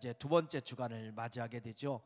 이제 두 번째 주간을 맞이하게 되죠.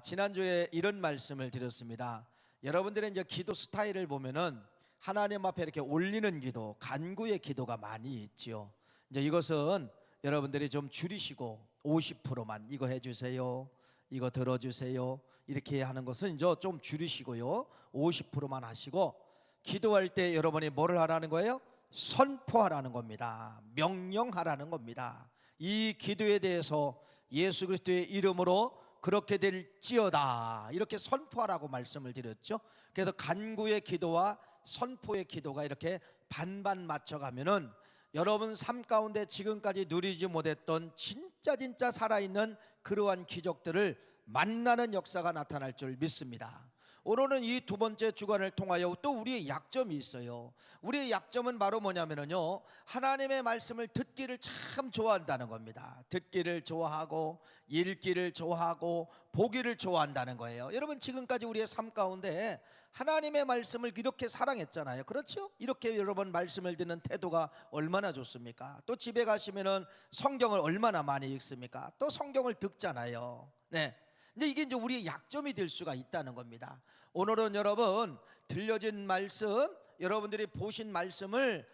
지난주에 이런 말씀을 드렸습니다. 여러분들의 이제 기도 스타일을 보면은 하나님 앞에 이렇게 올리는 기도, 간구의 기도가 많이 있지요. 이제 이것은 여러분들이 좀 줄이시고 50%만 이거 해주세요, 이거 들어주세요 이렇게 하는 것은 이제 좀 줄이시고요, 50%만 하시고, 기도할 때 여러분이 뭐를 하라는 거예요? 선포하라는 겁니다. 명령하라는 겁니다. 이 기도에 대해서 예수 그리스도의 이름으로 그렇게 될지어다 이렇게 선포하라고 말씀을 드렸죠. 그래서 간구의 기도와 선포의 기도가 이렇게 반반 맞춰가면은 여러분 삶 가운데 지금까지 누리지 못했던 진짜 살아있는 그러한 기적들을 만나는 역사가 나타날 줄 믿습니다. 오늘은 이 두 번째 주간을 통하여 또 우리의 약점이 있어요. 우리의 약점은 바로 뭐냐면요, 하나님의 말씀을 듣기를 참 좋아한다는 겁니다. 듣기를 좋아하고 읽기를 좋아하고 보기를 좋아한다는 거예요. 여러분 지금까지 우리의 삶 가운데 하나님의 말씀을 이렇게 사랑했잖아요. 그렇죠? 이렇게 여러분 말씀을 듣는 태도가 얼마나 좋습니까? 또 집에 가시면은 성경을 얼마나 많이 읽습니까? 또 성경을 듣잖아요. 네. 근데 이게 이제 우리의 약점이 될 수가 있다는 겁니다. 오늘은 여러분 들려진 말씀, 여러분들이 보신 말씀을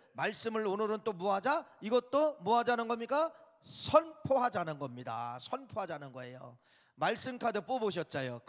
오늘은 또 뭐하자? 이것도 뭐하자는 겁니까? 선포하자는 겁니다. 선포하자는 거예요. 말씀 카드 뽑으셨잖아요.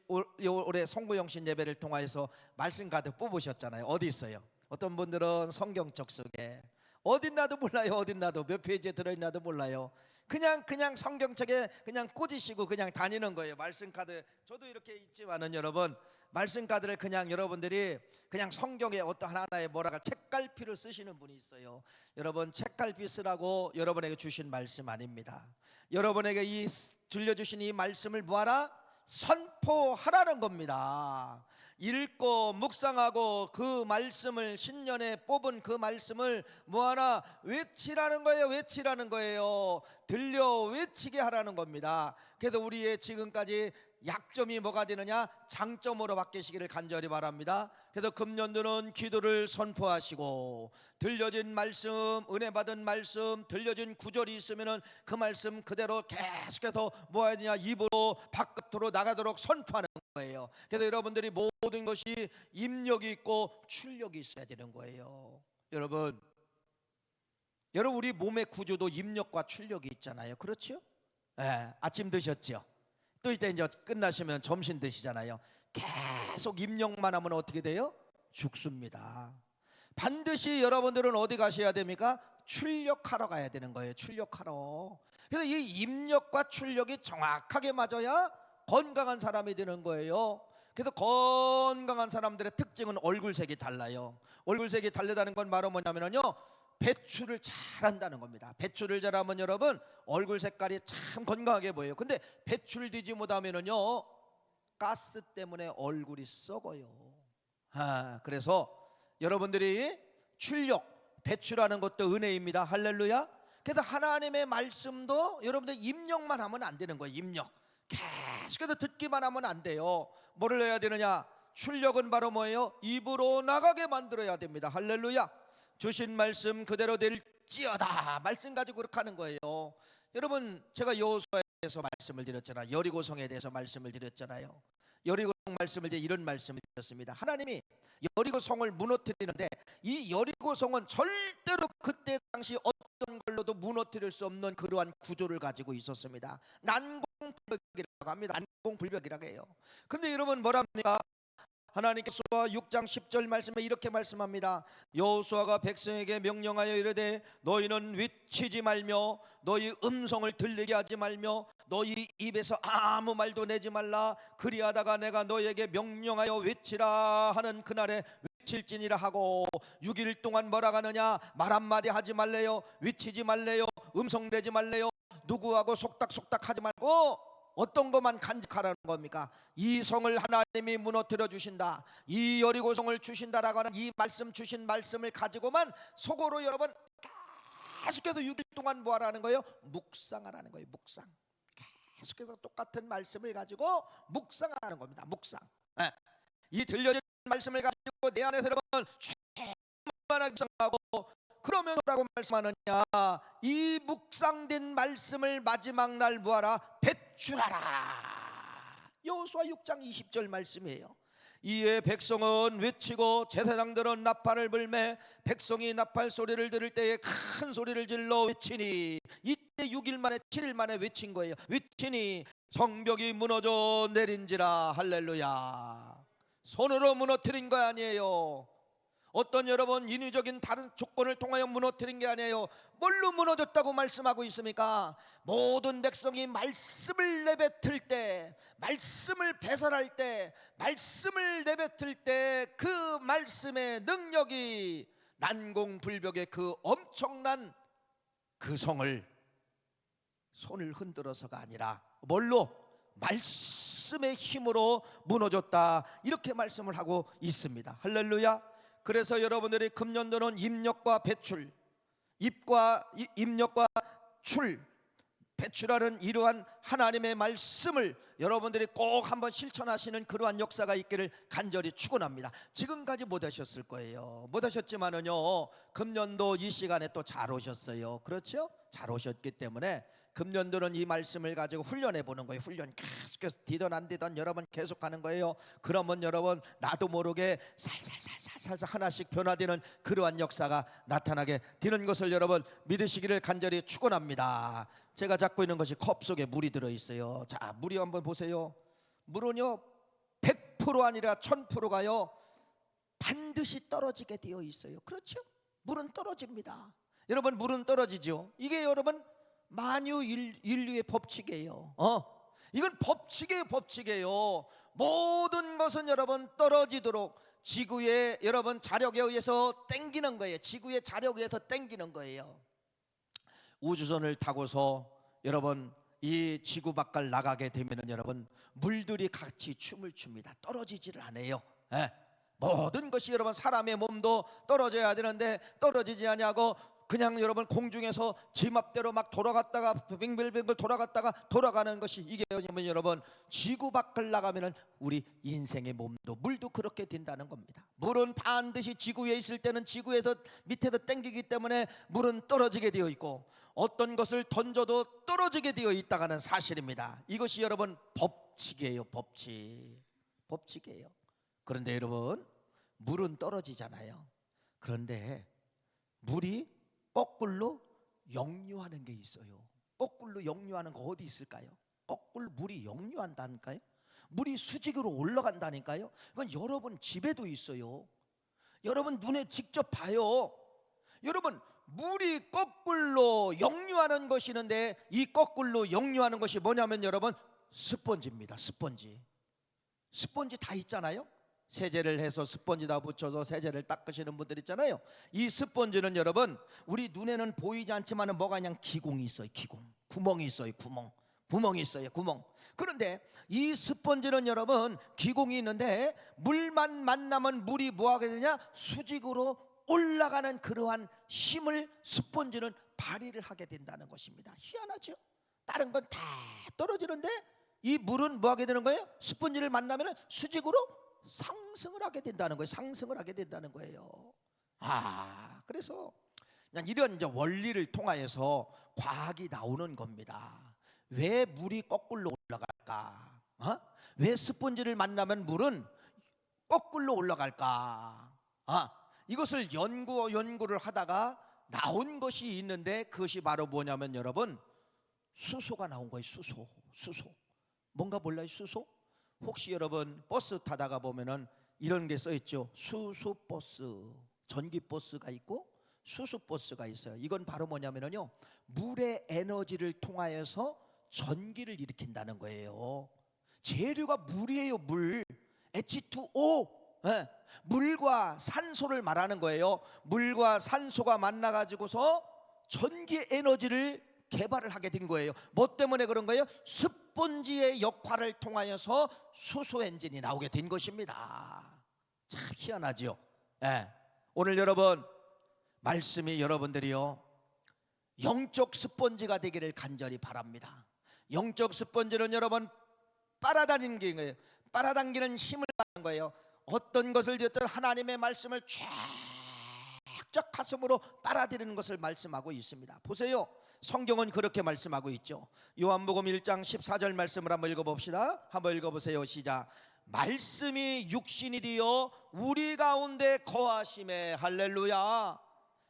올해 송구영신 예배를 통해서 말씀 카드 뽑으셨잖아요. 어디 있어요? 어떤 분들은 성경책 속에 어딨나도 몰라요. 어딨나도 몇 페이지에 들어있나도 몰라요. 그냥 성경책에 그냥 꽂으시고 그냥 다니는 거예요. 말씀 카드 저도 이렇게 있지만은 여러분 말씀 카드를 그냥 여러분들이 그냥 성경에 어떤 하나의 뭐랄까 책갈피를 쓰시는 분이 있어요. 여러분 책갈피 쓰라고 여러분에게 주신 말씀 아닙니다. 여러분에게 이 들려주신 이 말씀을 뭐하라? 선포하라는 겁니다. 읽고 묵상하고 그 말씀을 신년에 뽑은 그 말씀을 뭐하나? 외치라는 거예요. 외치라는 거예요. 들려 외치게 하라는 겁니다. 그래서 우리의 지금까지 약점이 뭐가 되느냐? 장점으로 바뀌시기를 간절히 바랍니다. 그래서 금년도는 기도를 선포하시고 들려진 말씀, 은혜 받은 말씀, 들려진 구절이 있으면은 그 말씀 그대로 계속해서 뭐 해야 되냐? 입으로 바깥으로 나가도록 선포하는 거예요. 그래서 여러분들이 모든 것이 입력이 있고 출력이 있어야 되는 거예요. 여러분 우리 몸의 구조도 입력과 출력이 있잖아요. 그렇죠? 네, 아침 드셨죠? 또 이제 끝나시면 점심 드시잖아요. 계속 입력만 하면 어떻게 돼요? 죽습니다. 반드시 여러분들은 어디 가셔야 됩니까? 출력하러 가야 되는 거예요. 출력하러. 그래서 이 입력과 출력이 정확하게 맞아야 건강한 사람이 되는 거예요. 그래서 건강한 사람들의 특징은 얼굴색이 달라요. 얼굴색이 다르다는 건 바로 뭐냐면요, 배출을 잘한다는 겁니다. 배출을 잘하면 여러분 얼굴 색깔이 참 건강하게 보여요. 근데 배출되지 못하면요 가스 때문에 얼굴이 썩어요. 그래서 여러분들이 출력, 배출하는 것도 은혜입니다. 할렐루야. 그래서 하나님의 말씀도 여러분들 입력만 하면 안 되는 거예요. 입력 계속해서 듣기만 하면 안 돼요. 뭐를 해야 되느냐? 출력은 바로 뭐예요? 입으로 나가게 만들어야 됩니다. 할렐루야. 주신 말씀 그대로 될지어다 말씀 가지고 그렇게 하는 거예요. 여러분 제가 여호수아에서 말씀을 드렸잖아요. 여리고성에 대해서 말씀을 드렸잖아요. 여리고성 말씀을 때 이런 말씀을 드렸습니다. 하나님이 여리고성을 무너뜨리는데 이 여리고성은 절대로 그때 당시 어떤 걸로도 무너뜨릴 수 없는 그러한 구조를 가지고 있었습니다. 난공불벽이라고 합니다. 난공불벽이라고 해요. 근데 여러분 뭐라 합니까? 하나님께서 6장 10절 말씀에 이렇게 말씀합니다. 여호수아가 백성에게 명령하여 이르되 너희는 외치지 말며 너희 음성을 들리게 하지 말며 너희 입에서 아무 말도 내지 말라. 그리하다가 내가 너희에게 명령하여 외치라 하는 그날에 외칠지니라 하고 6일 동안 뭐라 하느냐? 말 한마디 하지 말래요. 외치지 말래요. 음성 내지 말래요. 누구하고 속닥속닥 하지 말고 어떤 것만 간직하라는 겁니까? 이 성을 하나님이 무너뜨려 주신다, 이 여리고성을 주신다라고 하는 이 말씀, 주신 말씀을 가지고만 속으로 여러분 계속해서 6일 동안 뭐 하라는 거예요? 묵상하라는 거예요. 묵상. 계속해서 똑같은 말씀을 가지고 묵상하라는 겁니다. 묵상. 이 들려진 말씀을 가지고 내 안에서 여러분 충만하게 묵상하고 그러면 뭐라고 말씀하느냐? 이 묵상된 말씀을 마지막 날 뭐하라? 배출하라. 여호수아 6장 20절 말씀이에요. 이에 백성은 외치고 제사장들은 나팔을 불매 백성이 나팔 소리를 들을 때에 큰 소리를 질러 외치니, 이때 6일 만에 7일 만에 외친 거예요. 외치니 성벽이 무너져 내린지라. 할렐루야. 손으로 무너뜨린 거 아니에요. 어떤 여러분 인위적인 다른 조건을 통하여 무너뜨린 게 아니에요. 뭘로 무너졌다고 말씀하고 있습니까? 모든 백성이 말씀을 내뱉을 때, 말씀을 배설할 때, 말씀을 내뱉을 때 그 말씀의 능력이 난공불벽의 그 엄청난 그 성을 손을 흔들어서가 아니라 뭘로? 말씀의 힘으로 무너졌다, 이렇게 말씀을 하고 있습니다. 할렐루야. 그래서 여러분들이 금년도는 입력과 배출, 입력과 배출하는 이러한 하나님의 말씀을 여러분들이 꼭 한번 실천하시는 그러한 역사가 있기를 간절히 축원합니다. 지금까지 못 하셨을 거예요. 못 하셨지만은요, 금년도 이 시간에 또 잘 오셨어요. 그렇죠? 잘 오셨기 때문에 금년도는 이 말씀을 가지고 훈련해 보는 거예요. 훈련 계속해서 디던 안 디던 여러분 계속하는 거예요. 그러면 여러분 나도 모르게 살살 하나씩 변화되는 그러한 역사가 나타나게 되는 것을 여러분 믿으시기를 간절히 축원합니다. 제가 잡고 있는 것이 컵 속에 물이 들어있어요. 자, 물이 한번 보세요. 물은요 100% 아니라 1000%가요 반드시 떨어지게 되어 있어요. 그렇죠? 물은 떨어집니다. 여러분 물은 떨어지죠. 이게 여러분 만유 인류의 법칙이에요. 이건 법칙이에요. 모든 것은 여러분 떨어지도록 지구의 여러분 자력에 의해서 땡기는 거예요. 지구의 자력에 의해서 땡기는 거예요. 우주선을 타고서 여러분 이 지구 밖을 나가게 되면은 여러분 물들이 같이 춤을 춥니다. 떨어지지를 않아요. 모든 것이 여러분 사람의 몸도 떨어져야 되는데 떨어지지 아니하고 그냥 여러분 공중에서 지 맘대로 막 돌아갔다가 빙글빙글 돌아가는 것이 이게 뭐냐면 여러분 지구 밖을 나가면은 우리 인생의 몸도 물도 그렇게 된다는 겁니다. 물은 반드시 지구에 있을 때는 지구에서 밑에서 땡기기 때문에 물은 떨어지게 되어 있고 어떤 것을 던져도 떨어지게 되어 있다가는 사실입니다. 이것이 여러분 법칙이에요. 법칙이에요. 그런데 여러분 물은 떨어지잖아요. 그런데 물이 거꾸로 역류하는 게 있어요. 거꾸로 역류하는 거 어디 있을까요? 거꾸로 물이 역류한다니까요. 물이 수직으로 올라간다니까요. 그건 여러분 집에도 있어요. 여러분 눈에 직접 봐요. 여러분 물이 거꾸로 역류하는 것이 있는데 이 거꾸로 역류하는 것이 뭐냐면 여러분 스펀지입니다. 스펀지 다 있잖아요. 세제를 해서 스펀지다 붙여서 세제를 닦으시는 분들 있잖아요. 이 스펀지는 여러분 우리 눈에는 보이지 않지만 뭐가 그냥 기공이 있어요. 구멍이 있어요. 구멍이 있어요. 그런데 이 스펀지는 여러분 기공이 있는데 물만 만나면 물이 뭐하게 되냐? 수직으로 올라가는 그러한 힘을 스펀지는 발휘를 하게 된다는 것입니다. 희한하죠? 다른 건 다 떨어지는데 이 물은 뭐하게 되는 거예요? 스펀지를 만나면 수직으로 상승을 하게 된다는 거예요. 그래서 그냥 이런 이제 원리를 통하여서 과학이 나오는 겁니다. 왜 물이 거꾸로 올라갈까? 왜 스펀지를 만나면 물은 거꾸로 올라갈까? 이것을 연구를 하다가 나온 것이 있는데 그것이 바로 뭐냐면 여러분 수소가 나온 거예요. 수소. 뭔가 몰라요? 수소? 혹시 여러분 버스 타다가 보면은 이런 게 써있죠. 수소버스, 전기버스가 있고 수소버스가 있어요. 이건 바로 뭐냐면요 물의 에너지를 통하여서 전기를 일으킨다는 거예요. 재료가 물이에요. 물 H2O. 물과 산소를 말하는 거예요. 물과 산소가 만나가지고서 전기 에너지를 개발을 하게 된 거예요. 뭐 때문에 그런 거예요? 스펀지의 역할을 통하여서 수소 엔진이 나오게 된 것입니다. 참 희한하죠. 오늘 여러분 말씀이 여러분들이요 영적 스펀지가 되기를 간절히 바랍니다. 영적 스펀지는 여러분 빨아당기는 거예요. 빨아당기는 힘을 받는 거예요. 어떤 것을 듣든 하나님의 말씀을 쫙 쫙쫙 가슴으로 빨아들이는 것을 말씀하고 있습니다. 보세요, 성경은 그렇게 말씀하고 있죠. 요한복음 1장 14절 말씀을 한번 읽어봅시다. 한번 읽어보세요. 시작. 말씀이 육신이 되어 우리 가운데 거하심에. 할렐루야.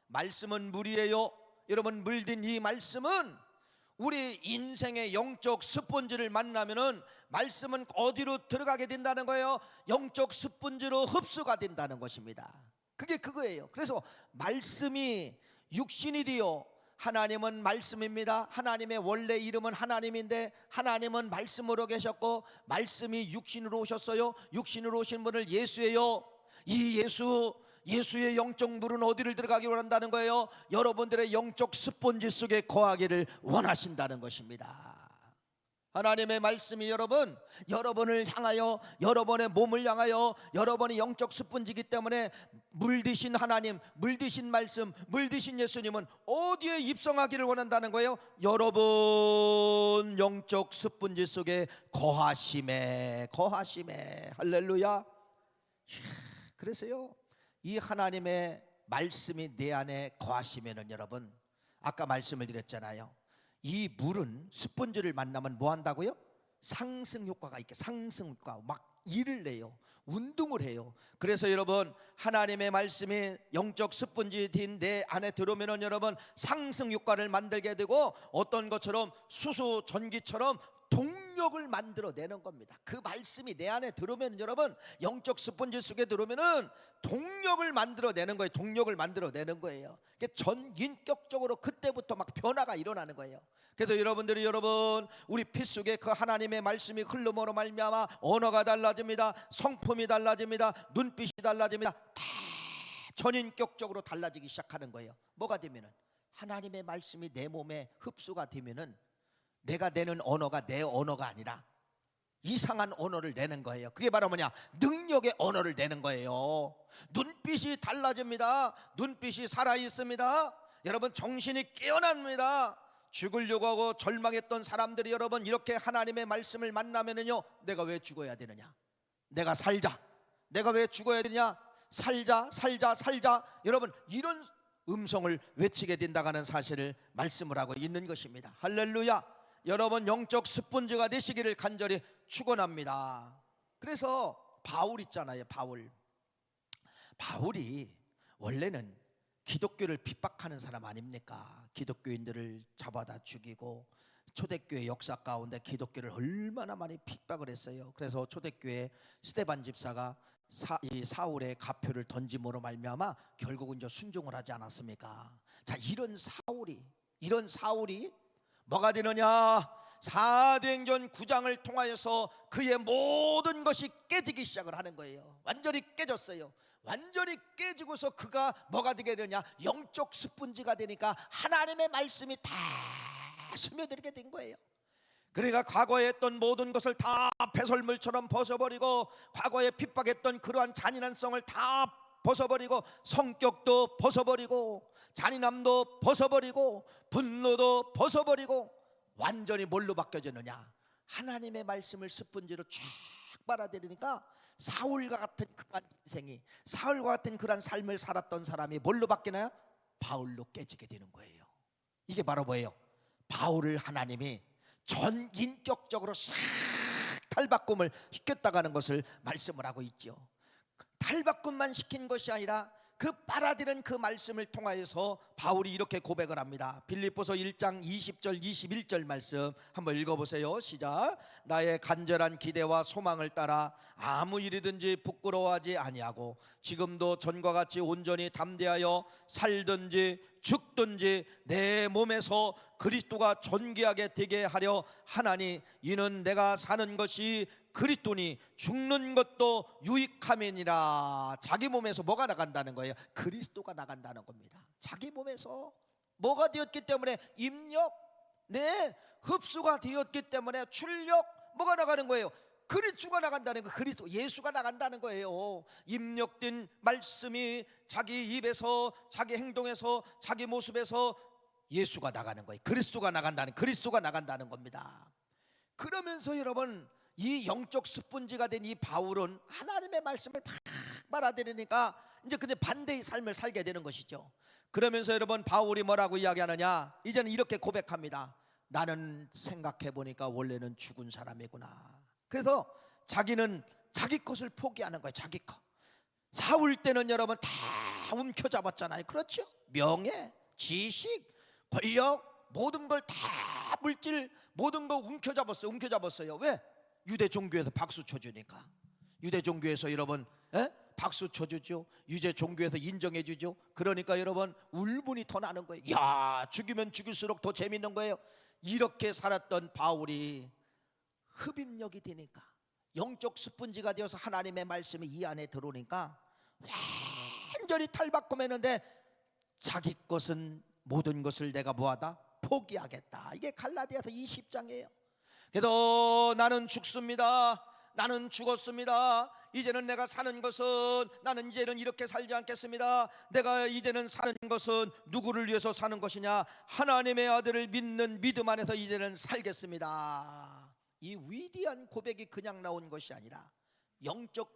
말씀은 물이에요. 여러분, 물든 이 말씀은 우리 인생의 영적 스펀지를 만나면은 말씀은 어디로 들어가게 된다는 거예요? 영적 스펀지로 흡수가 된다는 것입니다. 그게 그거예요. 그래서 말씀이 육신이 되어, 하나님은 말씀입니다. 하나님의 원래 이름은 하나님인데 하나님은 말씀으로 계셨고 말씀이 육신으로 오셨어요. 육신으로 오신 분을 예수예요. 이 예수의 영적 물은 어디를 들어가기 원한다는 거예요? 여러분들의 영적 스펀지 속에 거하기를 원하신다는 것입니다. 하나님의 말씀이 여러분을 향하여, 여러분의 몸을 향하여, 여러분의 영적 스펀지이기 때문에 물드신 하나님, 물드신 말씀, 물드신 예수님은 어디에 입성하기를 원한다는 거예요? 여러분 영적 스펀지 속에 거하심에. 할렐루야. 그래서요, 이 하나님의 말씀이 내 안에 거하시면은, 여러분, 아까 말씀을 드렸잖아요. 이 물은 스펀지를 만나면 뭐 한다고요? 상승 효과가 있게, 상승 효과, 막 일을 내요. 운동을 해요. 그래서 여러분, 하나님의 말씀이 영적 스펀지 된 내 안에 들어오면은 여러분 상승 효과를 만들게 되고, 어떤 것처럼 수소 전기처럼 동력을 만들어내는 겁니다. 그 말씀이 내 안에 들어오면 여러분, 영적 스펀지 속에 들어오면은 동력을 만들어내는 거예요. 동력을 만들어내는 거예요. 전인격적으로 그때부터 막 변화가 일어나는 거예요. 그래서 여러분들이, 우리 피 속에 그 하나님의 말씀이 흘름으로 말미암아 언어가 달라집니다. 성품이 달라집니다. 눈빛이 달라집니다. 다 전인격적으로 달라지기 시작하는 거예요. 뭐가 되면은, 하나님의 말씀이 내 몸에 흡수가 되면은 내가 내는 언어가 내 언어가 아니라 이상한 언어를 내는 거예요. 그게 바로 뭐냐? 능력의 언어를 내는 거예요. 눈빛이 달라집니다. 눈빛이 살아있습니다. 여러분, 정신이 깨어납니다. 죽으려고 하고 절망했던 사람들이 여러분 이렇게 하나님의 말씀을 만나면은요, 내가 왜 죽어야 되느냐? 내가 살자. 내가 왜 죽어야 되느냐? 살자. 여러분, 이런 음성을 외치게 된다는 사실을 말씀을 하고 있는 것입니다. 할렐루야. 여러분, 영적 스펀지가 되시기를 간절히 축원합니다. 그래서 바울 있잖아요. 바울이 원래는 기독교를 핍박하는 사람 아닙니까? 기독교인들을 잡아다 죽이고, 초대교회 역사 가운데 기독교를 얼마나 많이 핍박을 했어요. 그래서 초대교회 스데반 집사가 사울의 가표를 던짐으로 말미암아 결국은 순종을 하지 않았습니까? 자, 이런 사울이 뭐가 되느냐? 사도행전 9장을 통하여서 그의 모든 것이 깨지기 시작을 하는 거예요. 완전히 깨졌어요. 완전히 깨지고서 그가 뭐가 되게 되냐? 영적 스펀지가 되니까 하나님의 말씀이 다 스며들게 된 거예요. 그러니까 과거에 했던 모든 것을 다 배설물처럼 벗어버리고, 과거에 핍박했던 그러한 잔인한성을 다 벗어버리고, 성격도 벗어버리고, 잔인함도 벗어버리고, 분노도 벗어버리고, 완전히 뭘로 바뀌어졌느냐? 하나님의 말씀을 스펀지로 쫙 빨아들이니까 사울과 같은 그러한 인생이, 사울과 같은 그러한 삶을 살았던 사람이 뭘로 바뀌나요? 바울로 깨지게 되는 거예요. 이게 바로 뭐예요? 바울을 하나님이 전인격적으로 싹 탈바꿈을 시켰다가는 것을 말씀을 하고 있죠. 탈바꿈만 시킨 것이 아니라 그 빨아들인 그 말씀을 통하여서 바울이 이렇게 고백을 합니다. 빌립보서 1장 20절 21절 말씀 한번 읽어보세요. 시작. 나의 간절한 기대와 소망을 따라 아무 일이든지 부끄러워하지 아니하고 지금도 전과 같이 온전히 담대하여 살든지 죽든지 내 몸에서 그리스도가 존귀하게 되게 하려 하나니, 이는 내가 사는 것이 그리스도니 죽는 것도 유익함이니라. 자기 몸에서 뭐가 나간다는 거예요? 그리스도가 나간다는 겁니다. 자기 몸에서 뭐가 되었기 때문에? 입력, 흡수가 되었기 때문에 출력, 뭐가 나가는 거예요? 그리스도가 나간다는 거, 그리스도 예수가 나간다는 거예요. 입력된 말씀이 자기 입에서, 자기 행동에서, 자기 모습에서 예수가 나가는 거예요. 그리스도가 나간다는 겁니다. 그러면서 여러분, 이 영적 스펀지가 된 이 바울은 하나님의 말씀을 팍 빨아들이니까 이제 근데 반대의 삶을 살게 되는 것이죠. 그러면서 여러분 바울이 뭐라고 이야기하느냐? 이제는 이렇게 고백합니다. 나는 생각해 보니까 원래는 죽은 사람이구나. 그래서 자기는 자기 것을 포기하는 거예요. 자기 것. 사울 때는 여러분 다 움켜잡았잖아요. 그렇죠? 명예, 지식, 권력, 모든 걸 다 물질, 모든 거 움켜잡았어요. 왜? 유대 종교에서 박수 쳐주니까. 유대 종교에서 여러분 박수 쳐주죠. 유대 종교에서 인정해주죠. 그러니까 여러분 울분이 더 나는 거예요. 야, 죽이면 죽일수록 더 재밌는 거예요. 이렇게 살았던 바울이 흡입력이 되니까, 영적 스펀지가 되어서 하나님의 말씀이 이 안에 들어오니까 완전히 탈바꿈했는데, 자기 것은 모든 것을 내가 뭐하다? 포기하겠다. 이게 갈라디아서 20장이에요. 그래도 나는 죽습니다. 나는 죽었습니다. 이제는 내가 사는 것은, 나는 이제는 이렇게 살지 않겠습니다. 내가 이제는 사는 것은 누구를 위해서 사는 것이냐? 하나님의 아들을 믿는 믿음 안에서 이제는 살겠습니다. 이 위대한 고백이 그냥 나온 것이 아니라 영적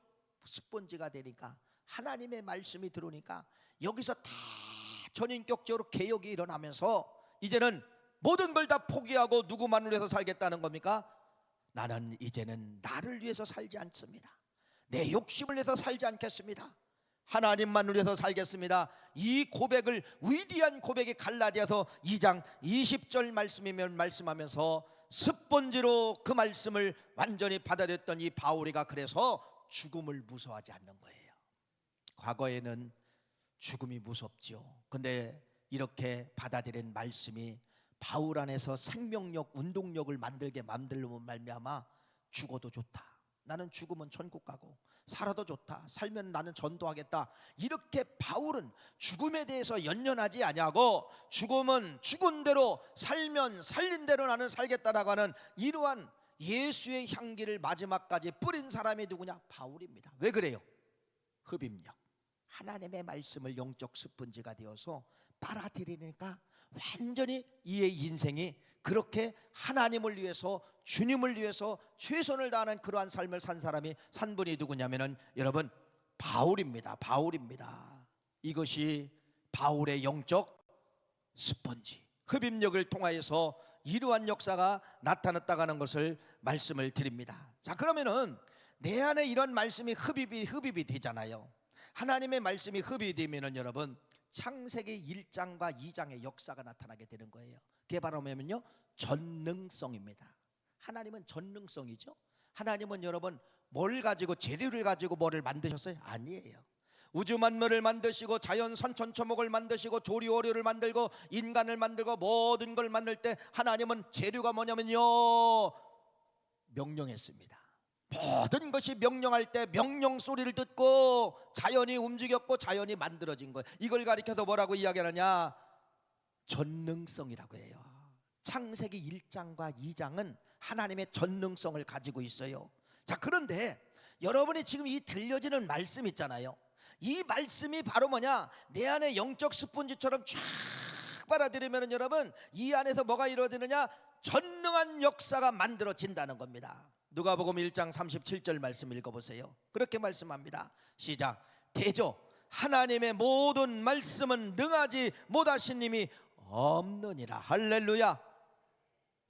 스펀지가 되니까, 하나님의 말씀이 들어오니까 여기서 다 전인격적으로 개혁이 일어나면서 이제는 모든 걸 다 포기하고 누구만을 위해서 살겠다는 겁니까? 나는 이제는 나를 위해서 살지 않습니다. 내 욕심을 위해서 살지 않겠습니다. 하나님만을 위해서 살겠습니다. 이 고백을, 위대한 고백이 갈라디아서 2장 20절 말씀이면 말씀하면서 스펀지로 그 말씀을 완전히 받아들였던 이 바울이가 그래서 죽음을 무서워하지 않는 거예요. 과거에는 죽음이 무섭죠. 근데 이렇게 받아들인 말씀이 바울 안에서 생명력, 운동력을 만들고 말미암아 죽어도 좋다. 나는 죽으면 천국 가고, 살아도 좋다. 살면 나는 전도하겠다. 이렇게 바울은 죽음에 대해서 연연하지 아니하고, 죽으면 죽은 대로, 살면 살린 대로 나는 살겠다라고 하는 이러한 예수의 향기를 마지막까지 뿌린 사람이 누구냐? 바울입니다. 왜 그래요? 흡입력. 하나님의 말씀을 영적 스펀지가 되어서 빨아들이니까 완전히 이의 인생이 그렇게 하나님을 위해서, 주님을 위해서 최선을 다하는 그러한 삶을 산 사람이, 산 분이 누구냐면은 여러분 바울입니다. 바울입니다. 이것이 바울의 영적 스펀지, 흡입력을 통하여서 이러한 역사가 나타났다고 하는 것을 말씀을 드립니다. 자, 그러면은 내 안에 이런 말씀이 흡입이 되잖아요. 하나님의 말씀이 흡입이 되면은 여러분 창세기 1장과 2장의 역사가 나타나게 되는 거예요. 그게 바로 뭐냐면요, 전능성입니다. 하나님은 전능성이죠. 하나님은 여러분 뭘 가지고, 재료를 가지고 뭐를 만드셨어요? 아니에요. 우주 만물을 만드시고, 자연 산천초목을 만드시고, 조리오류를 만들고, 인간을 만들고, 모든 걸 만들 때 하나님은 재료가 뭐냐면요, 명령했습니다. 모든 것이 명령할 때 명령 소리를 듣고 자연이 움직였고 자연이 만들어진 거예요. 이걸 가리켜서 뭐라고 이야기하느냐? 전능성이라고 해요. 창세기 1장과 2장은 하나님의 전능성을 가지고 있어요. 자, 그런데 여러분이 지금 이 들려지는 말씀 있잖아요. 이 말씀이 바로 뭐냐? 내 안에 영적 스펀지처럼 쫙 빨아들이면 여러분 이 안에서 뭐가 이루어지느냐? 전능한 역사가 만들어진다는 겁니다. 누가복음 1장 37절 말씀 읽어보세요. 그렇게 말씀합니다. 시작. 대저 하나님의 모든 말씀은 능하지 못하신 님이 없느니라. 할렐루야.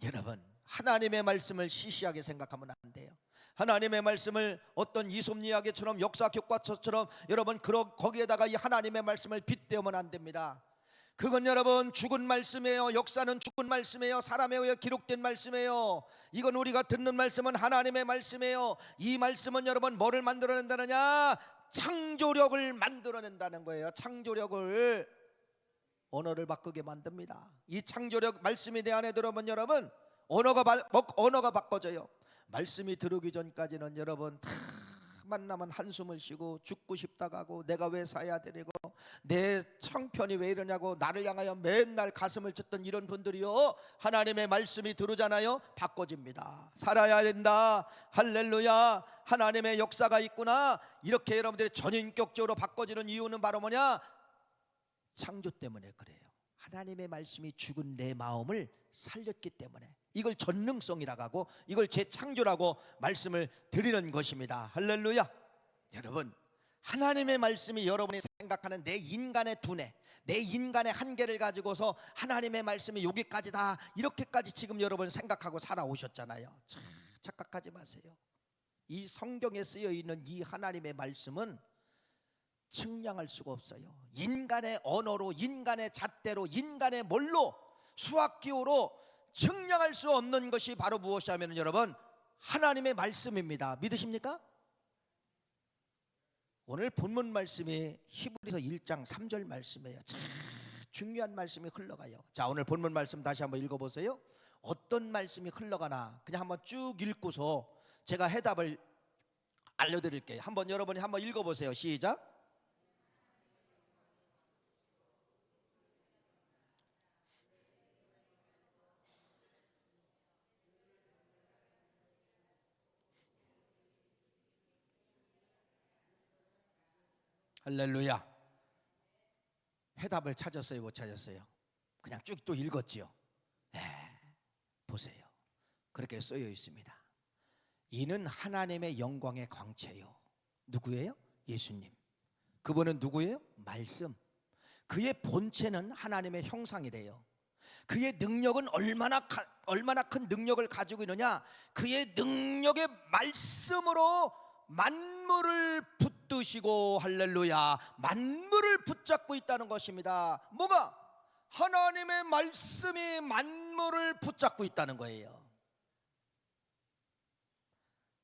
여러분 하나님의 말씀을 시시하게 생각하면 안 돼요. 하나님의 말씀을 어떤 이솝 이야기처럼, 역사 교과서처럼 여러분 거기에다가 이 하나님의 말씀을 빗대우면 안 됩니다. 그건 여러분 죽은 말씀이에요. 역사는 죽은 말씀이에요. 사람에 의해 기록된 말씀이에요. 이건 우리가 듣는 말씀은 하나님의 말씀이에요. 이 말씀은 여러분 뭐를 만들어낸다느냐? 창조력을 만들어낸다는 거예요. 창조력을, 언어를 바꾸게 만듭니다. 이 창조력 말씀이 내 안에 들어오면 여러분 언어가 바꿔져요. 말씀이 들어오기 전까지는 여러분 다 만나면 한숨을 쉬고 죽고 싶다고 하고, 내가 왜 살아야 되고, 내 형편이 왜 이러냐고 나를 향하여 맨날 가슴을 쳤던 이런 분들이요, 하나님의 말씀이 들어오잖아요, 바꿔집니다. 살아야 된다. 할렐루야. 하나님의 역사가 있구나. 이렇게 여러분들이 전인격적으로 바꿔지는 이유는 바로 뭐냐? 창조 때문에 그래요. 하나님의 말씀이 죽은 내 마음을 살렸기 때문에. 이걸 전능성이라고 하고, 이걸 재창조라고 말씀을 드리는 것입니다. 할렐루야. 여러분 하나님의 말씀이 여러분이 생각하는 내 인간의 두뇌, 내 인간의 한계를 가지고서 하나님의 말씀이 여기까지다, 이렇게까지 지금 여러분 생각하고 살아오셨잖아요. 참 착각하지 마세요. 이 성경에 쓰여 있는 이 하나님의 말씀은 측량할 수가 없어요. 인간의 언어로, 인간의 잣대로, 인간의 뭘로, 수학기호로 측량할 수 없는 것이 바로 무엇이냐면 여러분, 하나님의 말씀입니다. 믿으십니까? 오늘 본문 말씀이 히브리서 1장 3절 말씀이에요. 참 중요한 말씀이 흘러가요. 자, 오늘 본문 말씀 다시 한번 읽어보세요. 어떤 말씀이 흘러가나 그냥 한번 쭉 읽고서 제가 해답을 알려드릴게요. 한번 여러분이 한번 읽어보세요. 시작. 할렐루야. 해답을 찾았어요, 못 찾았어요? 그냥 쭉 또 읽었지요. 보세요. 그렇게 쓰여 있습니다. 이는 하나님의 영광의 광채요. 누구예요? 예수님. 그분은 누구예요? 말씀. 그의 본체는 하나님의 형상이래요. 그의 능력은 얼마나 큰 능력을 가지고 있느냐? 그의 능력의 말씀으로 만물을 붙드시고, 할렐루야, 만물을 붙잡고 있다는 것입니다. 뭐가? 하나님의 말씀이 만물을 붙잡고 있다는 거예요.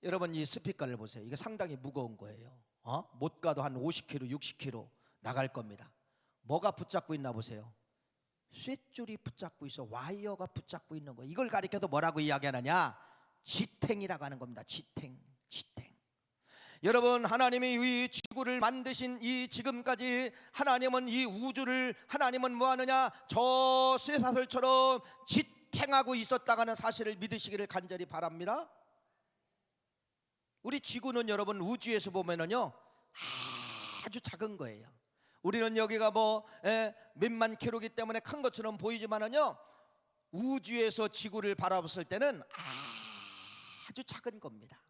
여러분 이 스피커를 보세요. 이게 상당히 무거운 거예요. 못 가도 한 50kg, 60kg 나갈 겁니다. 뭐가 붙잡고 있나 보세요. 쇳줄이 붙잡고 있어. 와이어가 붙잡고 있는 거예요. 이걸 가리켜도 뭐라고 이야기하느냐? 지탱이라고 하는 겁니다. 지탱. 여러분, 하나님이 이 지구를 만드신 이 지금까지 하나님은 이 우주를, 하나님은 뭐하느냐? 저 쇠사슬처럼 지탱하고 있었다는 사실을 믿으시기를 간절히 바랍니다. 우리 지구는 여러분 우주에서 보면은요 아주 작은 거예요. 우리는 여기가 몇만 킬로기 때문에 큰 것처럼 보이지만은요, 우주에서 지구를 바라봤을 때는 아주 작은 겁니다.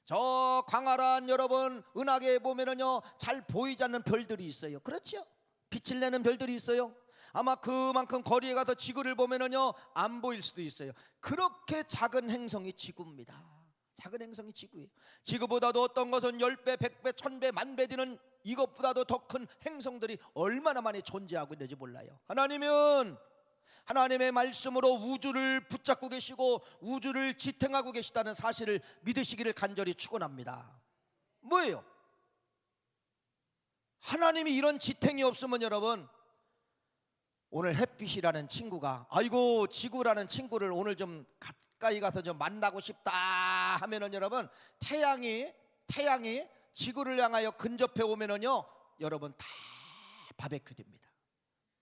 저 광활한 여러분 은하계에 보면은요 잘 보이지 않는 별들이 있어요. 그렇죠? 빛을 내는 별들이 있어요. 아마 그만큼 거리에 가서 지구를 보면은요 안 보일 수도 있어요. 그렇게 작은 행성이 지구입니다. 작은 행성이 지구예요. 지구보다도 어떤 것은 10배, 100배, 1000배, 만배 되는 이것보다도 더 큰 행성들이 얼마나 많이 존재하고 있는지 몰라요. 하나님은 하나님의 말씀으로 우주를 붙잡고 계시고 우주를 지탱하고 계시다는 사실을 믿으시기를 간절히 축원합니다. 뭐예요? 하나님이 이런 지탱이 없으면 여러분, 오늘 햇빛이라는 친구가 아이고 지구라는 친구를 오늘 좀 가까이 가서 좀 만나고 싶다 하면은 여러분, 태양이 지구를 향하여 근접해 오면은요 여러분 다 바베큐 됩니다.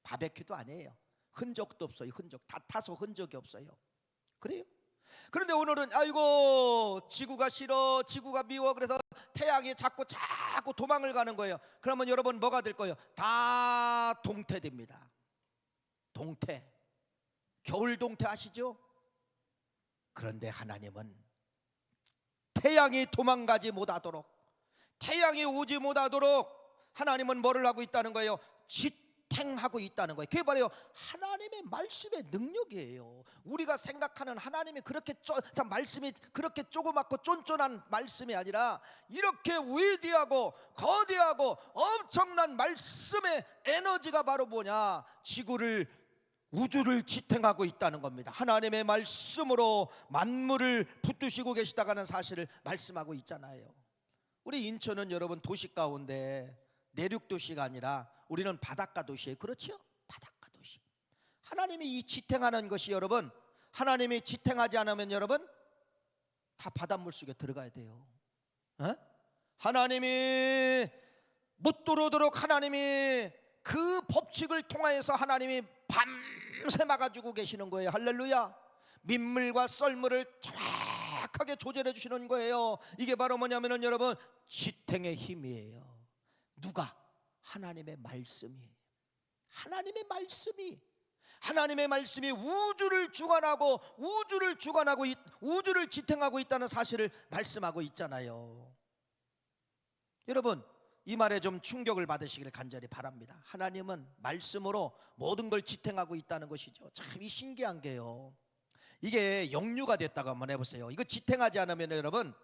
바베큐도 아니에요. 흔적도 없어요. 흔적 다 타서 흔적이 없어요. 그래요? 그런데 오늘은 아이고 지구가 싫어, 지구가 미워, 그래서 태양이 자꾸 도망을 가는 거예요. 그러면 여러분 뭐가 될 거예요? 다 동태됩니다. 동태, 겨울 동태 아시죠? 그런데 하나님은 태양이 도망가지 못하도록, 태양이 오지 못하도록 하나님은 뭐를 하고 있다는 거예요? 지탱하고 있다는 거예요. 그게 바로 하나님의 말씀의 능력이에요. 우리가 생각하는 하나님이 그렇게 말씀이 그렇게 조그맣고 쫀쫀한 말씀이 아니라 이렇게 위대하고 거대하고 엄청난 말씀의 에너지가 바로 뭐냐? 우주를 지탱하고 있다는 겁니다. 하나님의 말씀으로 만물을 붙드시고 계시다는 사실을 말씀하고 있잖아요. 우리 인천은 여러분 도시 가운데 내륙 도시가 아니라 우리는 바닷가 도시예요. 그렇죠? 바닷가 도시. 하나님이 이 지탱하는 것이 여러분, 하나님이 지탱하지 않으면 여러분 다 바닷물 속에 들어가야 돼요. 하나님이 못 들어오도록 하나님이 그 법칙을 통하여서 하나님이 밤새 막아주고 계시는 거예요. 할렐루야. 민물과 썰물을 정확하게 조절해 주시는 거예요. 이게 바로 뭐냐면은 여러분 지탱의 힘이에요. 누가? 하나님의 말씀이. 하나님의 말씀이 우주를 주관하고 우주를 지탱하고 있다는 사실을 말씀하고 있잖아요. 여러분 이 말에 좀 충격을 받으시길 간절히 바랍니다. 하나님은 말씀으로 모든 걸 지탱하고 있다는 것이죠. 참 이 신기한 게요, 이게 역류가 됐다고 한번 해보세요. 이거 지탱하지 않으면 여러분,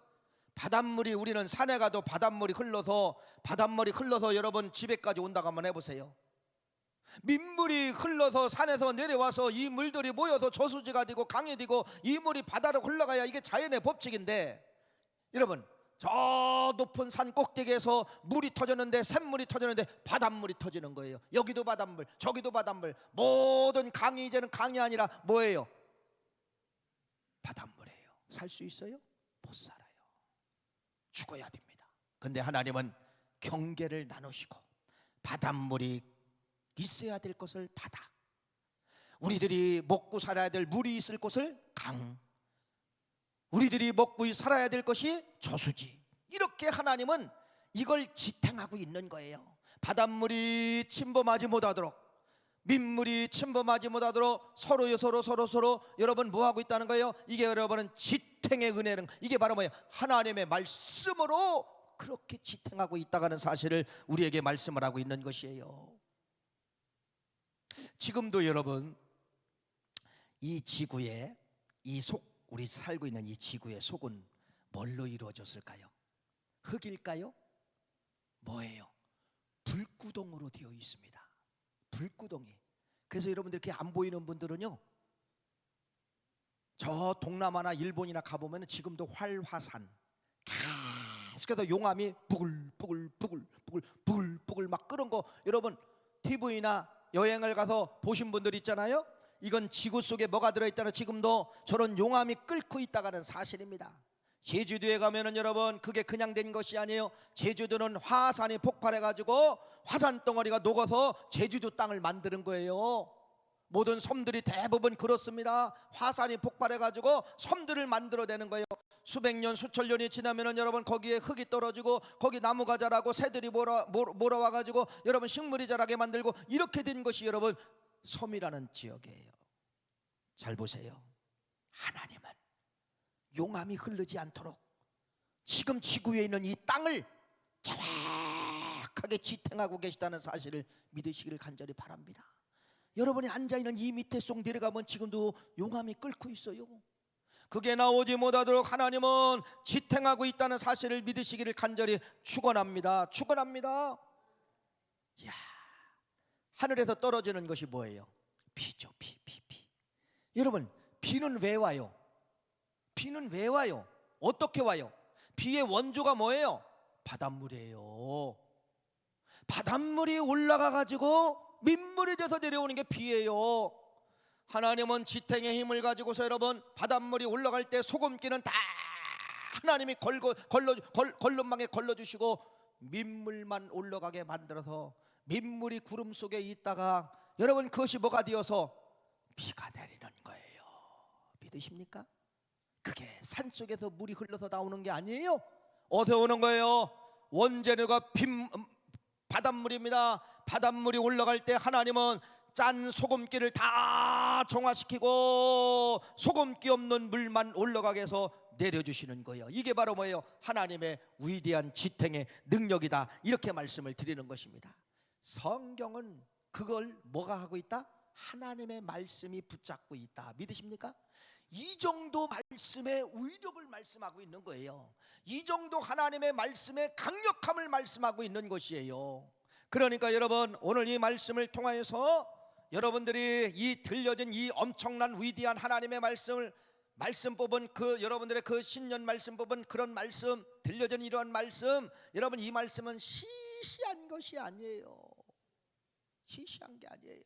바닷물이, 우리는 산에 가도 바닷물이 흘러서 여러분 집에까지 온다고 한번 해보세요. 민물이 흘러서 산에서 내려와서 이 물들이 모여서 저수지가 되고 강이 되고 이 물이 바다로 흘러가야 이게 자연의 법칙인데, 여러분 저 높은 산 꼭대기에서 물이 터졌는데, 샘물이 터졌는데 바닷물이 터지는 거예요. 여기도 바닷물, 저기도 바닷물. 모든 강이 이제는 강이 아니라 뭐예요? 바닷물이에요. 살 수 있어요? 못 살아요. 죽어야 됩니다. 근데 하나님은 경계를 나누시고 바닷물이 있어야 될 것을 바다, 우리들이 먹고 살아야 될 물이 있을 곳을 강, 우리들이 먹고 살아야 될 것이 저수지, 이렇게 하나님은 이걸 지탱하고 있는 거예요. 바닷물이 침범하지 못하도록, 민물이 침범하지 못하도록 서로 여러분 뭐하고 있다는 거예요? 이게 여러분은 지탱의 은혜는, 이게 바로 뭐예요? 하나님의 말씀으로 그렇게 지탱하고 있다는 사실을 우리에게 말씀을 하고 있는 것이에요. 지금도 여러분 이 지구의 우리 살고 있는 이 지구의 속은 뭘로 이루어졌을까요? 흙일까요? 뭐예요? 불구덩으로 되어 있습니다. 불구덩이. 그래서 여러분들 이렇게 안 보이는 분들은요, 저 동남아나 일본이나 가보면 지금도 활화산 계속해서 용암이 부글부글 막 끓은 거 여러분 TV나 여행을 가서 보신 분들 있잖아요. 이건 지구 속에 뭐가 들어있다는, 지금도 저런 용암이 끓고 있다는 사실입니다. 제주도에 가면은 여러분 그게 그냥 된 것이 아니에요. 제주도는 화산이 폭발해가지고 화산 덩어리가 녹아서 제주도 땅을 만드는 거예요. 모든 섬들이 대부분 그렇습니다. 화산이 폭발해가지고 섬들을 만들어내는 거예요. 수백 년 수천 년이 지나면은 여러분 거기에 흙이 떨어지고 거기 나무가 자라고 새들이 몰아와가지고 여러분 식물이 자라게 만들고, 이렇게 된 것이 여러분 섬이라는 지역이에요. 잘 보세요. 하나님은 용암이 흐르지 않도록 지금 지구에 있는 이 땅을 정확하게 지탱하고 계시다는 사실을 믿으시길 간절히 바랍니다. 여러분이 앉아있는 이 밑에 쏙 내려가면 지금도 용암이 끓고 있어요. 그게 나오지 못하도록 하나님은 지탱하고 있다는 사실을 믿으시기를 간절히 축원합니다. 이야, 하늘에서 떨어지는 것이 뭐예요? 비죠. 비. 여러분 비는 왜 와요? 비는 왜 와요? 어떻게 와요? 비의 원조가 뭐예요? 바닷물이에요. 바닷물이 올라가 가지고 민물이 돼서 내려오는 게 비예요. 하나님은 지탱의 힘을 가지고서 여러분 바닷물이 올라갈 때 소금기는 다 하나님이 걸름망에 걸러주시고 민물만 올라가게 만들어서 민물이 구름 속에 있다가 여러분 그것이 뭐가 되어서 비가 내리는 거예요. 믿으십니까? 그게 산속에서 물이 흘러서 나오는 게 아니에요. 어디서 오는 거예요? 원재료가 바닷물입니다. 바닷물이 올라갈 때 하나님은 짠 소금기를 다 정화시키고 소금기 없는 물만 올라가게 해서 내려주시는 거예요. 이게 바로 뭐예요? 하나님의 위대한 지탱의 능력이다, 이렇게 말씀을 드리는 것입니다. 성경은 그걸 뭐가 하고 있다? 하나님의 말씀이 붙잡고 있다. 믿으십니까? 이 정도 말씀의 위력을 말씀하고 있는 거예요. 이 정도 하나님의 말씀의 강력함을 말씀하고 있는 것이에요. 그러니까 여러분 오늘 이 말씀을 통하여서 여러분들이 이 들려진 이 엄청난 위대한 하나님의 말씀 뽑은 그 여러분들의 그 신년 말씀 뽑은 그런 말씀, 들려진 이러한 말씀, 여러분 이 말씀은 시시한 것이 아니에요. 시시한 게 아니에요.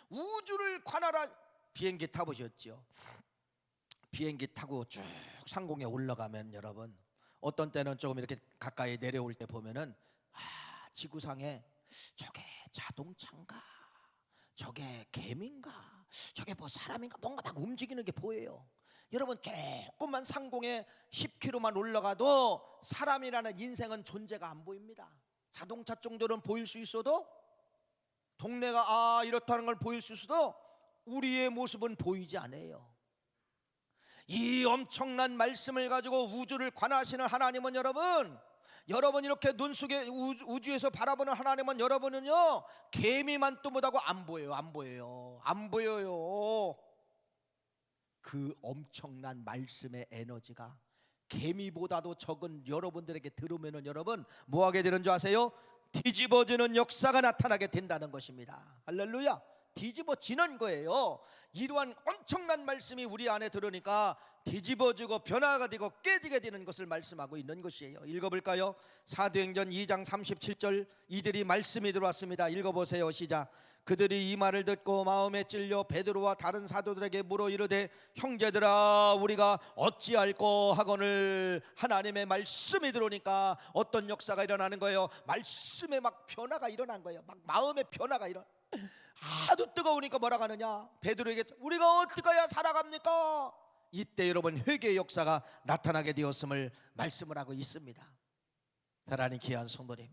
우주를 관할한, 비행기 타보셨죠? 비행기 타고 쭉 상공에 올라가면 여러분 어떤 때는 조금 이렇게 가까이 내려올 때 보면은 지구상에 저게 자동차인가, 저게 개미인가, 저게 뭐 사람인가, 뭔가 막 움직이는 게 보여요. 여러분 조금만 상공에 10km만 올라가도 사람이라는 인생은 존재가 안 보입니다. 자동차 정도는 보일 수 있어도, 동네가 이렇다는 걸 보일 수 있어도 우리의 모습은 보이지 않아요. 이 엄청난 말씀을 가지고 우주를 관하시는 하나님은 여러분 여러분 이렇게 눈 속에 우주에서 바라보는 하나님은 여러분은요 개미만도 못하고 안 보여요. 안 보여요. 안 보여요. 그 엄청난 말씀의 에너지가 개미보다도 적은 여러분들에게 들으면은 여러분 뭐 하게 되는 줄 아세요? 뒤집어지는 역사가 나타나게 된다는 것입니다. 할렐루야. 뒤집어지는 거예요. 이러한 엄청난 말씀이 우리 안에 들으니까 뒤집어지고 변화가 되고 깨지게 되는 것을 말씀하고 있는 것이에요. 읽어볼까요? 사도행전 2장 37절, 이들이 말씀이 들어왔습니다. 읽어보세요. 시작. 그들이 이 말을 듣고 마음에 찔려 베드로와 다른 사도들에게 물어 이르되 형제들아 우리가 어찌할꼬 하거늘. 하나님의 말씀이 들어오니까 어떤 역사가 일어나는 거예요? 말씀에 막 변화가 일어난 거예요. 막 마음의 변화가 하도 뜨거우니까 뭐라 하느냐? 베드로에게 우리가 어떻게 해야 살아갑니까? 이때 여러분 회개의 역사가 나타나게 되었음을 말씀을 하고 있습니다. 사랑하는 귀한 성도님,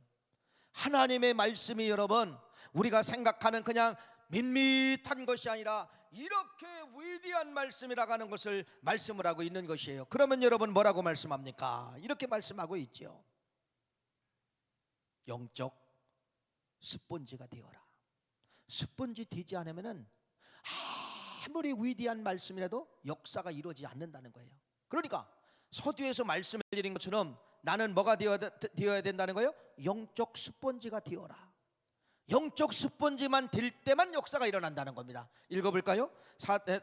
하나님의 말씀이 여러분 우리가 생각하는 그냥 밋밋한 것이 아니라 이렇게 위대한 말씀이라고 하는 것을 말씀을 하고 있는 것이에요. 그러면 여러분 뭐라고 말씀합니까? 이렇게 말씀하고 있죠. 영적 스폰지가 되어라. 스폰지 되지 않으면은 아무리 위대한 말씀이라도 역사가 이루어지지 않는다는 거예요. 그러니까 서두에서 말씀을 드린 것처럼 나는 뭐가 되어야 된다는 거예요? 영적 스폰지가 되어라. 영적 스폰지만 될 때만 역사가 일어난다는 겁니다. 읽어볼까요?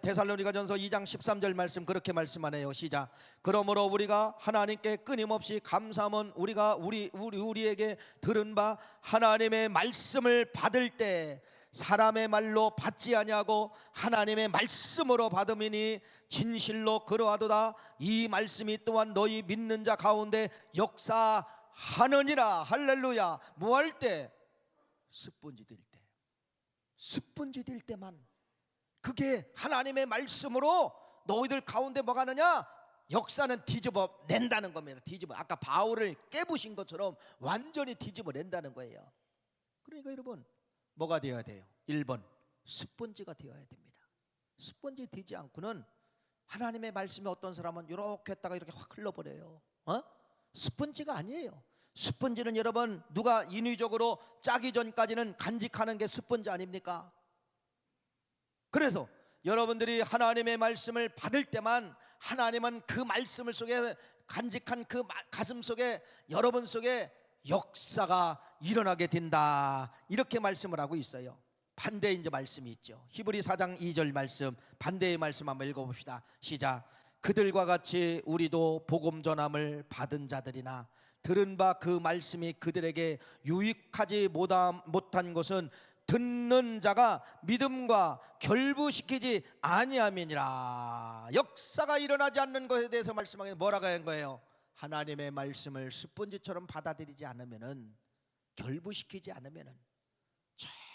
데살로니가전서 2장 13절 말씀 그렇게 말씀하네요. 시작. 그러므로 우리가 하나님께 끊임없이 감사함은 우리에게 들은 바 하나님의 말씀을 받을 때 사람의 말로 받지 아니하고 하나님의 말씀으로 받음이니 진실로 그러하도다. 이 말씀이 또한 너희 믿는 자 가운데 역사하느니라. 할렐루야. 뭐 할 때? 스폰지 될 때. 스폰지 될 때만. 그게 하나님의 말씀으로 너희들 가운데 뭐가 하느냐? 역사는 뒤집어 낸다는 겁니다. 아까 바울을 깨부신 것처럼 완전히 뒤집어 낸다는 거예요. 그러니까 여러분 뭐가 되어야 돼요? 1번 스폰지가 되어야 됩니다. 스폰지 되지 않고는 하나님의 말씀이 어떤 사람은 이렇게 했다가 이렇게 확 흘러버려요. 스폰지가 아니에요. 스폰지는 여러분 누가 인위적으로 짜기 전까지는 간직하는 게 스폰지 아닙니까? 그래서 여러분들이 하나님의 말씀을 받을 때만 하나님은 그 말씀을 속에 간직한 그 가슴 속에 여러분 속에 역사가 일어나게 된다. 이렇게 말씀을 하고 있어요. 반대의 이제 말씀이 있죠. 히브리 4장 2절 말씀, 반대의 말씀 한번 읽어봅시다. 시작. 그들과 같이 우리도 복음 전함을 받은 자들이나 들은 바 그 말씀이 그들에게 유익하지 못한 것은 듣는 자가 믿음과 결부시키지 아니함이니라. 역사가 일어나지 않는 것에 대해서 말씀하기 뭐라고 한 거예요? 하나님의 말씀을 스폰지처럼 받아들이지 않으면은, 결부시키지 않으면은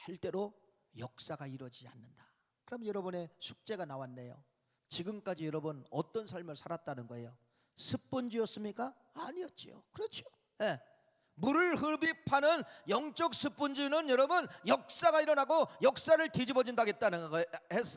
절대로 역사가 이루어지지 않는다. 그럼 여러분의 숙제가 나왔네요. 지금까지 여러분 어떤 삶을 살았다는 거예요? 스폰지였습니까? 아니었지요. 그렇죠. 네. 물을 흡입하는 영적 스폰지는 여러분 역사가 일어나고 역사를 뒤집어진다 했다는 거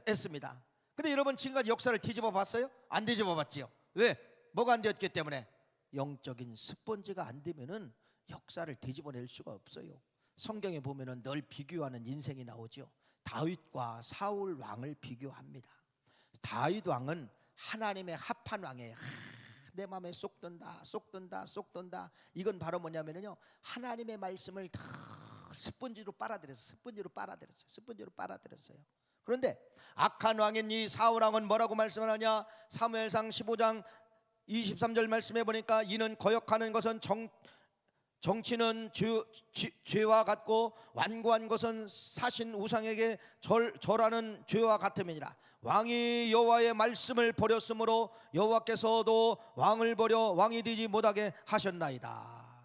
했습니다. 근데 여러분 지금까지 역사를 뒤집어 봤어요? 안 뒤집어 봤지요. 왜? 뭐가 안 되었기 때문에? 영적인 스폰지가 안 되면은 역사를 뒤집어낼 수가 없어요. 성경에 보면은 늘 비교하는 인생이 나오죠. 다윗과 사울 왕을 비교합니다. 다윗 왕은 하나님의 합한 왕이에요. 내 마음에 쏙 든다, 쏙 든다, 쏙 든다. 이건 바로 뭐냐면요, 하나님의 말씀을 다 스폰지로 빨아들였어요. 스폰지로 빨아들였어요. 그런데 악한 왕인 이 사울 왕은 뭐라고 말씀하느냐? 사무엘상 15장 23절 말씀해 보니까 이는 거역하는 것은 정치는 죄와 같고 완고한 것은 사신 우상에게 절하는 죄와 같음이니라. 왕이 여호와의 말씀을 버렸으므로 여호와께서도 왕을 버려 왕이 되지 못하게 하셨나이다.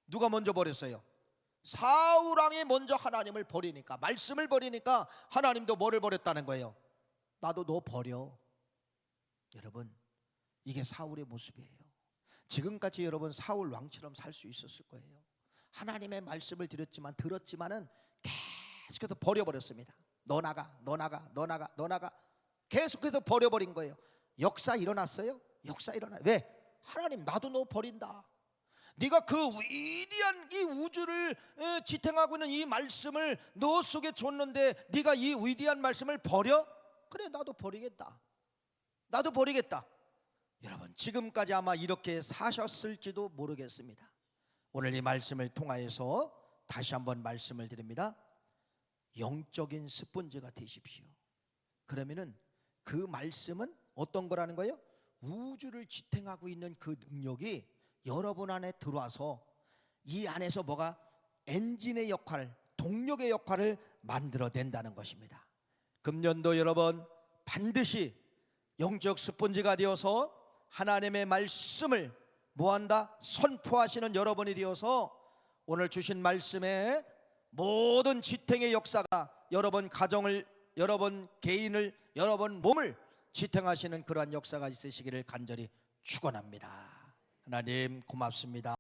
누가 먼저 버렸어요? 사울 왕이 먼저 하나님을 버리니까, 말씀을 버리니까 하나님도 뭐를 버렸다는 거예요? 나도 너 버려. 여러분 이게 사울의 모습이에요. 지금까지 여러분 사울 왕처럼 살 수 있었을 거예요. 하나님의 말씀을 들었지만은 계속해서 버려버렸습니다. 너 나가 계속해서 버려버린 거예요. 역사 일어났어요? 역사 일어나. 왜? 하나님 나도 너 버린다. 네가 그 위대한 이 우주를 지탱하고 있는 이 말씀을 너 속에 줬는데 네가 이 위대한 말씀을 버려? 그래, 나도 버리겠다. 나도 버리겠다. 여러분, 지금까지 아마 이렇게 사셨을지도 모르겠습니다. 오늘 이 말씀을 통하여서 다시 한번 말씀을 드립니다. 영적인 스펀지가 되십시오. 그러면은 그 말씀은 어떤 거라는 거예요? 우주를 지탱하고 있는 그 능력이 여러분 안에 들어와서 이 안에서 뭐가 엔진의 역할, 동력의 역할을 만들어낸다는 것입니다. 금년도 여러분 반드시 영적 스펀지가 되어서 하나님의 말씀을 뭐한다? 선포하시는 여러분이 되어서 오늘 주신 말씀에 모든 지탱의 역사가 여러분 가정을, 여러분 개인을, 여러분 몸을 지탱하시는 그러한 역사가 있으시기를 간절히 축원합니다. 하나님 고맙습니다.